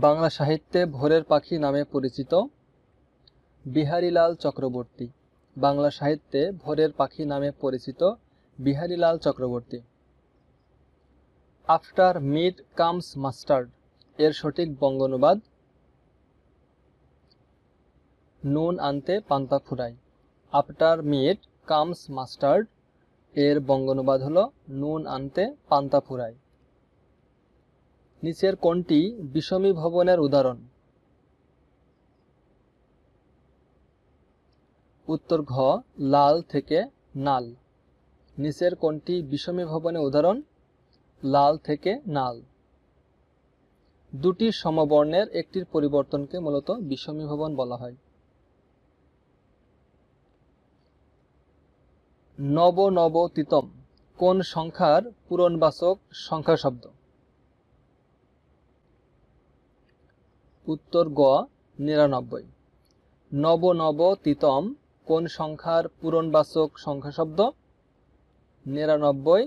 বাংলা সাহিত্যে ভোরের পাখি নামে পরিচিত বিহারীলাল চক্রবর্তী। বাংলা সাহিত্যে ভোরের পাখি নামে পরিচিত Biharilal Chakraborty. After meat comes mustard এর সঠিক বঙ্গানুবাদ নুন আনতে পান্তা ফুরাই। আফটার মিট কামস মাস্টার্ড এর বঙ্গানুবাদ হলো নুন আনতে পান্তা ফুরাই। নিচের কোনটি বিষমী ভবনের উদাহরণ? উত্তর ঘ লাল থেকে নাল। নিচের কোনটি বিষমী ভবনের উদাহরণ? লাল থেকে নাল। দুটি সমবর্ণের একটির পরিবর্তনকে মূলত বিষমী ভবন বলা হয়। নব নব তিতম কোন সংখ্যার পূরণবাচক সংখ্যা শব্দ? উত্তর গ ৯৯। নব নব তিতম কোন সংখ্যার পূরণবাচক সংখ্যা শব্দ? ৯৯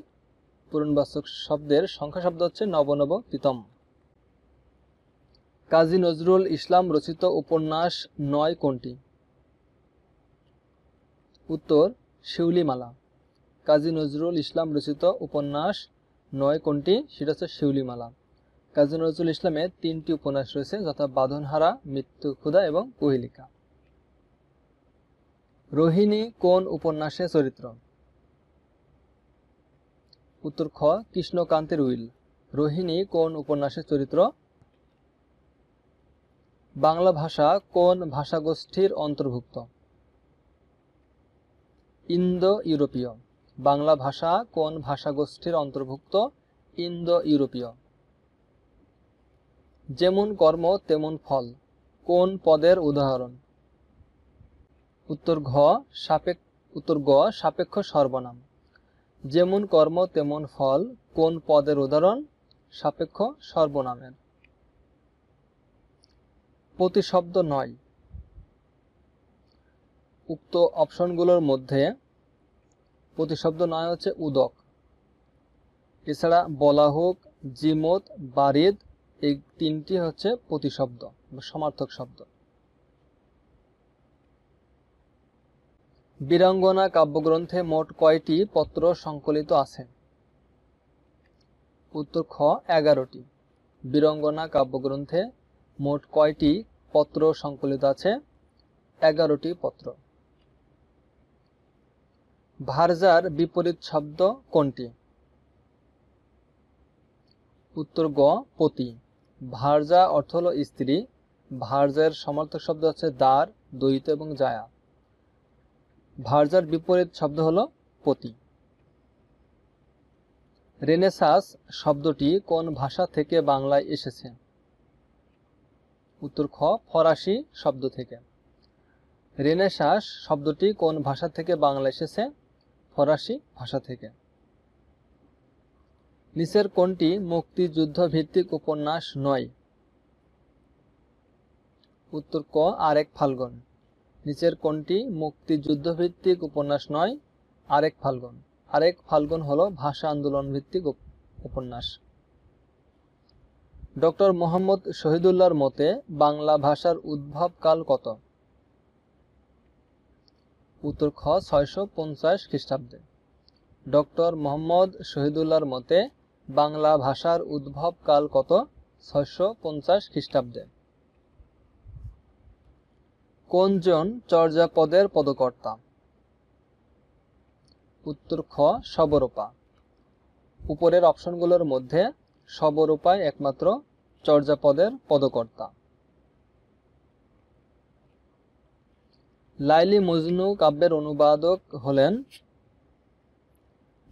পূরণবাচক শব্দের সংখ্যা শব্দ হচ্ছে নবনব তিতম। কাজী নজরুল ইসলাম রচিত উপন্যাস ৯ কোনটি? উত্তর শিউলিমালা। কাজী নজরুল ইসলাম রচিত উপন্যাস ৯ কোনটি? সেটা হচ্ছে শিউলিমালা। কাজী নজরুল ইসলামের ৩টি উপন্যাস রয়েছে, যথা বাঁধনহারা, মৃত্যুক্ষুধা এবং কোহেলিকা। রোহিণী কোন উপন্যাসের চরিত্র? উত্তর খ কৃষ্ণকান্তের উইল। রোহিণী কোন উপন্যাসের চরিত্র? বাংলা ভাষা কোন ভাষাগোষ্ঠীর অন্তর্ভুক্ত? ইন্দো ইউরোপীয়। বাংলা ভাষা কোন ভাষাগোষ্ঠীর অন্তর্ভুক্ত? ইন্দো ইউরোপীয়। যেমন কর্ম তেমন ফল কোন পদের উদাহরণ? উত্তর গ সাপেক্ষ সর্বনাম। যেমন কর্ম তেমন ফল কোন পদের উদাহরণ? সাপেক্ষ সর্বনামের। প্রতিশব্দ নয়। উক্ত অপশনগুলোর মধ্যে প্রতিশব্দ নয় হচ্ছে উদক। এছাড়া বলাহুক, জিমত, বারিদ এই তিনটি হচ্ছে প্রতিশব্দ বা সমার্থক শব্দ। বীরাঙ্গনা কাব্যগ্রন্থে মোট কয়টি পত্র সংকলিত আছে? উত্তর খ ১১টি। বীরাঙ্গনা কাব্যগ্রন্থে মোট কয়টি পত্র সংকলিত আছে? ১১টি পত্র। ভার্যার বিপরীত শব্দ কোনটি? উত্তর গ পতি। ভার্যা অর্থ হলো স্ত্রী। ভার্যার সমার্থক শব্দ হচ্ছে দ্বার, দ্বৈত এবং জায়া। ভার্যার বিপরীত শব্দ হলো পতি। রেনেসাঁস শব্দটি কোন ভাষা থেকে বাংলায় এসেছে? উত্তর খ ফরাসি শব্দ থেকে। রেনেসাঁস শব্দটি কোন ভাষা থেকে বাংলায় এসেছে? ফরাসি ভাষা থেকে। নিচের কোনটি মুক্তিযুদ্ধ ভিত্তিক উপন্যাস নয়? উত্তর ক আরেক ফাল্গুন। নিচের কোনটি মুক্তিযুদ্ধ ভিত্তিক উপন্যাস নয়? আরেক ফাল্গুন। আরেক ফাল্গুন হলো ভাষা আন্দোলন ভিত্তিক উপন্যাস। ডক্টর মোহাম্মদ শহীদুল্লাহর মতে বাংলা ভাষার উদ্ভব কাল কত? উত্তর খ ৬৫০ খ্রিস্টাব্দে। ডক্টর মোহাম্মদ শহীদুল্লাহর মতে বাংলা ভাষার উদ্ভব কাল কত? ৬৫০ খ্রিস্টাব্দে। কোনজন চর্যাপদের পদকর্তা? উত্তর খ সবরূপা। উপরের অপশনগুলোর মধ্যে সবরূপাই একমাত্র চর্যাপদের পদকর্তা। লাইলি মজনু কাব্যের অনুবাদক হলেন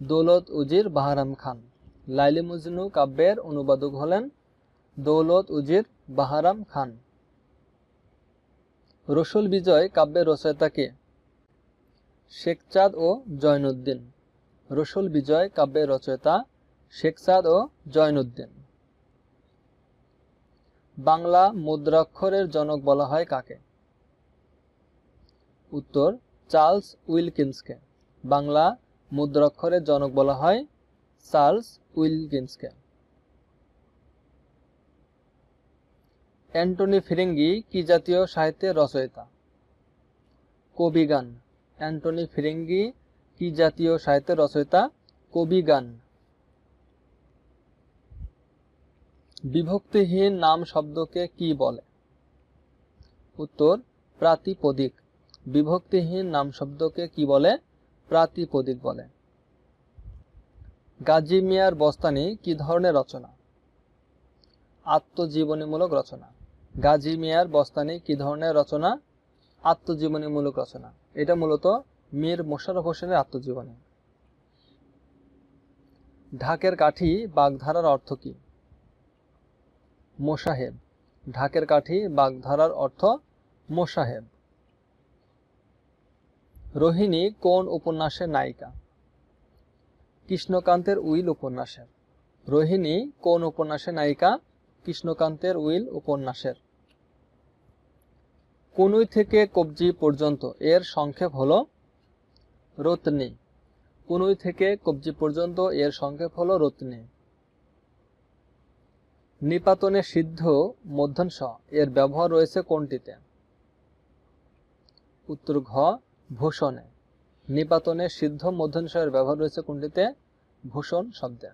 দৌলত উজির বাহারাম খান। লাইলি মজনু কাব্যের অনুবাদক হলেন দৌলত উজির বাহারাম খান। রসুল বিজয় কাব্যের রচয়িতা কে? শেখচাঁদ ও জয়নুদ্দিন। রসুল বিজয় কাব্যের রচয়িতা শেখচাঁদ ও জয়নুদ্দিন। বাংলা মুদ্রাক্ষরের জনক বলা হয় কাকে? উত্তর চার্লস উইলকিন্সকে। বাংলা মুদ্রাক্ষরের জনক বলা হয় চার্লস উইলকিন্সকে। অ্যান্টনি ফিরিঙ্গি কি জাতীয় সাহিত্যের রচয়িতা? কবিগান। অ্যান্টনি ফিরিঙ্গি কি জাতীয় সাহিত্যের রচয়িতা? কবিগান। বিভক্তিহীন নাম শব্দকে কি বলে? উত্তর, প্রাতিপদিক। বিভক্তিহীন নাম শব্দকে কি বলে? প্রাতিপদিক বলে। গাজী মিয়ার বস্তানি কি ধরনের রচনা? আত্মজীবনীমূলক রচনা। গাজী মিয়ার বস্তানি কি ধরনের রচনা? আত্মজীবনীমূলক রচনা। এটা মূলত মীর মোশাররফ হোসেনের আত্মজীবনী। ঢাকের কাঠি বাগধারার অর্থ কি? মোসাহেব। ঢাকের কাঠি বাগধারার অর্থ মোসাহেব। রোহিণী কোন উপন্যাসের নায়িকা? কৃষ্ণকান্তের উইল উপন্যাসের। রোহিণী কোন উপন্যাসের নায়িকা? কৃষ্ণকান্তের উইল উপন্যাসের। কনুই থেকে কবজি পর্যন্ত এর সংক্ষেপ হলো রত্নী। কনুই থেকে কবজি পর্যন্ত এর সংক্ষেপ হলো রত্নী। নিপাতনে সিদ্ধ মূর্ধন্য ষ এর ব্যবহার রয়েছে কোনটিতে? উত্তর ঘ, ভূষণে। নিপাতনে সিদ্ধ মূর্ধন্য ষ এর ব্যবহার রয়েছে কোনটিতে? ভূষণ শব্দে।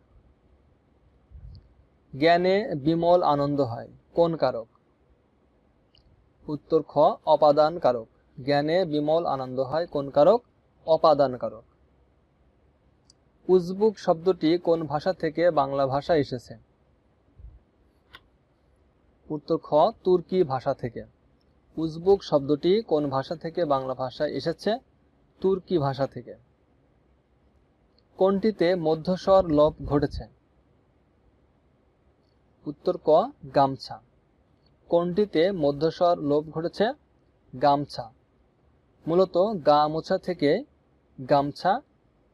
জ্ঞানে বিমল আনন্দ হয় কোন কারক? উত্তর খ, অপাদান কারক। জ্ঞানে বিমল আনন্দ হয় কোন কারক? অপাদান কারক। উজবুক শব্দটি কোন ভাষা থেকে বাংলা ভাষায় এসেছে? উত্তর খ, তুর্কি ভাষা থেকে। উজবুক শব্দটি কোন ভাষা থেকে বাংলা ভাষায় এসেছে? তুর্কি ভাষা থেকে। কোনটিতে মধ্যস্বর লোপ ঘটেছে? উত্তর ক, গামছা। কোনটিতে মধ্যস্বর লোপ ঘটেছে? গামছা। মূলত গা মোছা থেকে গামছা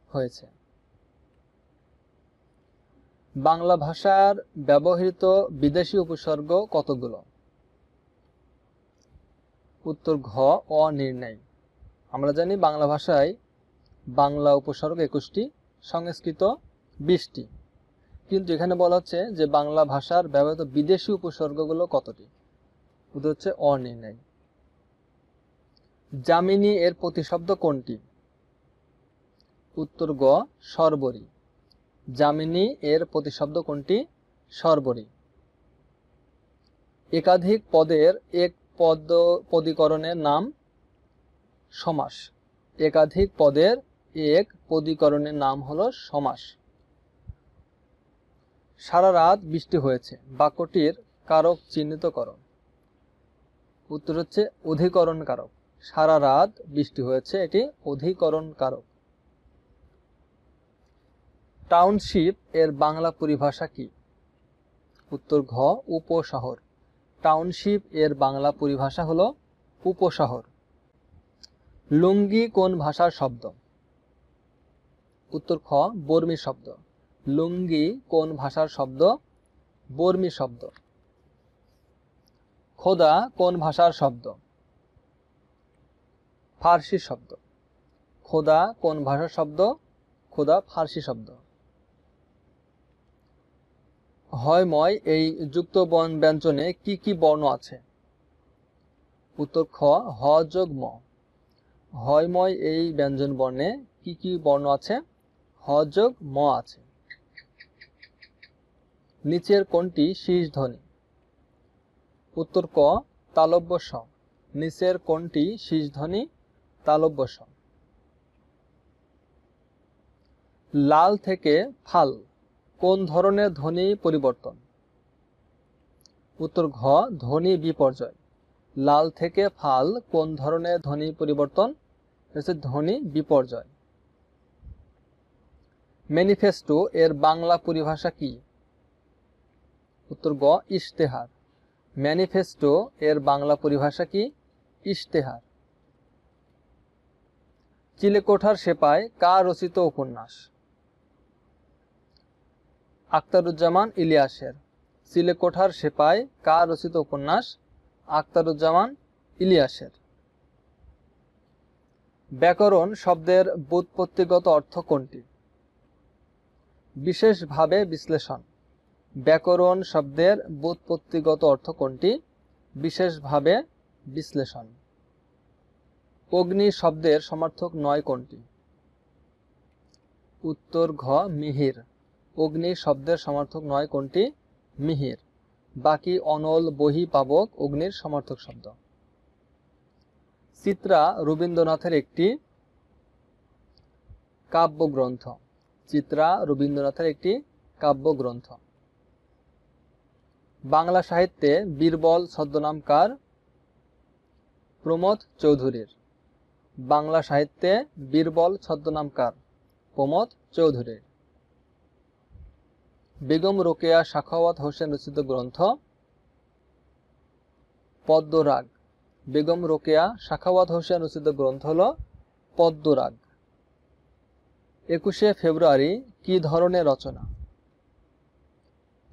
হয়েছে। বাংলা ভাষার ব্যবহৃত বিদেশি উপসর্গ কতগুলো? উত্তর ঘ, অনির্ণয়। আমরা জানি বাংলা ভাষায় বাংলা উপসর্গ 21টি, সংস্কৃত 20টি, কিন্তু এখানে বলা হচ্ছে যে বাংলা ভাষার ব্যবহৃত বিদেশি উপসর্গগুলো কতটি? উত্তর হচ্ছে অনির্ণয়। যামিনী এর প্রতিশব্দ কোনটি? উত্তর গ, শর্বরী। যামিনী এর প্রতিশব্দ কোনটি? শর্বরী। একাধিক পদের এক পদীকরণের নাম সমাস। একাধিক পদের এক পদীকরণের নাম হলো সমাস। সারা রাত বৃষ্টি হয়েছে বাক্যটির কারক চিহ্নিত করো। উত্তর হচ্ছে অধিকরণ কারক। সারা রাত বৃষ্টি হয়েছে, এটি অধিকরণ কারক। টাউনশিপ এর বাংলা পরিভাষা কি? উত্তর ঘ, উপশহর। টাউনশিপ এর বাংলা পরিভাষা হলো উপশহর। লুঙ্গি কোন ভাষার শব্দ? উত্তর খ, বর্মী শব্দ। লুঙ্গি কোন ভাষার শব্দ? বর্মী শব্দ। খোদা কোন ভাষার শব্দ? ফার্সি শব্দ। খোদা কোন ভাষার শব্দ? খোদা ফার্সি শব্দ। হয়ময় এই যুক্ত ব্যঞ্জনে কি কি বর্ণ আছে? উত্তর খ, হ যোগ ম। হয়ময় এই ব্যঞ্জন বর্ণে কি কি বর্ণ আছে? হ যোগ ম আছে। নিচের কোনটি শীর্ষ ধ্বনি? উত্তর ক, তালব্য স। নিচের কোনটি শীর্ষ ধ্বনি? তালব্য স। লাল থেকে ফাল কোন ধরনের ধ্বনি পরিবর্তন? উত্তর ঘ, ধ্বনি বিপর্যয়। লাল থেকে ফাল কোন ধরনের ধ্বনি পরিবর্তন? হচ্ছে ধ্বনি বিপর্যয়। ম্যানিফেস্টো এর বাংলা পরিভাষা কি? উত্তর গ, ইশতেহার। ম্যানিফেস্টো এর বাংলা পরিভাষা কি? ইশতেহার। চিলেকোঠার সেপাই কার রচিত উপন্যাস? আখতারুজ্জামান ইলিয়াসের। চিলেকোঠার সেপাই কার রচিত উপন্যাস? আখতারুজ্জামান ইলিয়াসের। ব্যাকরণ শব্দের ব্যুৎপত্তিগত অর্থ কোনটি? বিশেষভাবে বিশ্লেষণ। ব্যাকরণ শব্দের ব্যুৎপত্তিগত অর্থ কোনটি? বিশেষভাবে বিশ্লেষণ। অগ্নি শব্দের সমার্থক নয় কোনটি? উত্তর ঘ মিহির। অগ্নি শব্দের সমার্থক নয় কোনটি? মিহির। বাকি অনল, বহি, পাবক অগ্নির সমার্থক শব্দ। চিত্রা রবীন্দ্রনাথের একটি কাব্যগ্রন্থ। চিত্রা রবীন্দ্রনাথের একটি কাব্যগ্রন্থ। বাংলা সাহিত্যে বীরবল ছদ্মনাম কার? প্রমথ চৌধুরীর। বাংলা সাহিত্যে বীরবল ছদ্মনাম কার? প্রমথ চৌধুরীর। বেগম রোকেয়া সাখাওয়াত হোসেন রচিত গ্রন্থ? পদ্মরাগ। বেগম রোকেয়া সাখাওয়াত হোসেন রচিত গ্রন্থ হল পদ্মরাগ। 21শে ফেব্রুয়ারি কি ধরনের রচনা?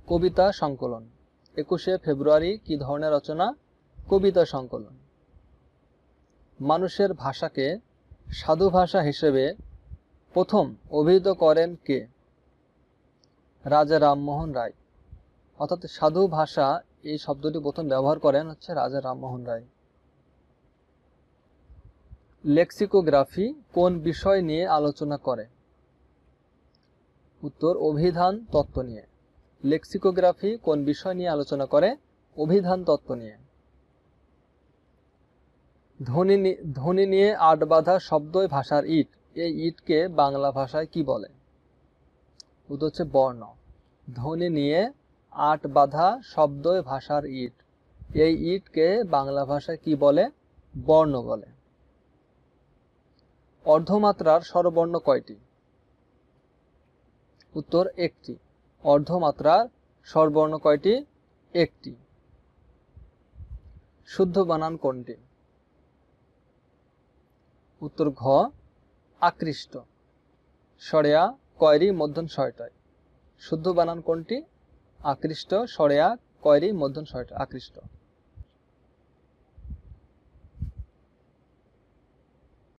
কবিতা সংকলন। 21শে ফেব্রুয়ারি কি ধরনের রচনা? কবিতা সংকলন। মানুষের ভাষাকে সাধু ভাষা হিসেবে প্রথম অভিহিত করেন কে? রাজা রামমোহন রায়। অর্থাৎ সাধু ভাষা এই শব্দটি প্রথম ব্যবহার করেন হচ্ছে রাজা রামমোহন রায়। লেক্সিকোগ্রাফি কোন বিষয় নিয়ে আলোচনা করে? উত্তর অভিধান তত্ত্ব নিয়ে। লেক্সিকোগ্রাফি কোন বিষয় নিয়ে আলোচনা করে? অভিধান তত্ত্ব নিয়ে। ধ্বনি নিয়ে আট বাঁধা শব্দই ভাষার ইট। এই ইটকে বাংলা ভাষায় কি বলে? উত্তর হচ্ছে বর্ণ। ধ্বনি নিয়ে আট বাঁধা শব্দই ভাষার ইট। এই ইটকে বাংলা ভাষায় কি বলে? বর্ণ বলে। অর্ধমাত্রার স্বরবর্ণ কয়টি? উত্তর একটি। অর্ধমাত্রার স্বরবর্ণ কয়টি? একটি। শুদ্ধ বানান কোনটি? উত্তর ঘ আকৃষ্ট। স্বরেয়া কয়রি মধ্যন ছয়টায়। শুদ্ধ বানান কোনটি? আকৃষ্ট। স্বরেয়া কয়রি মধ্যন ছয়টা। আকৃষ্ট।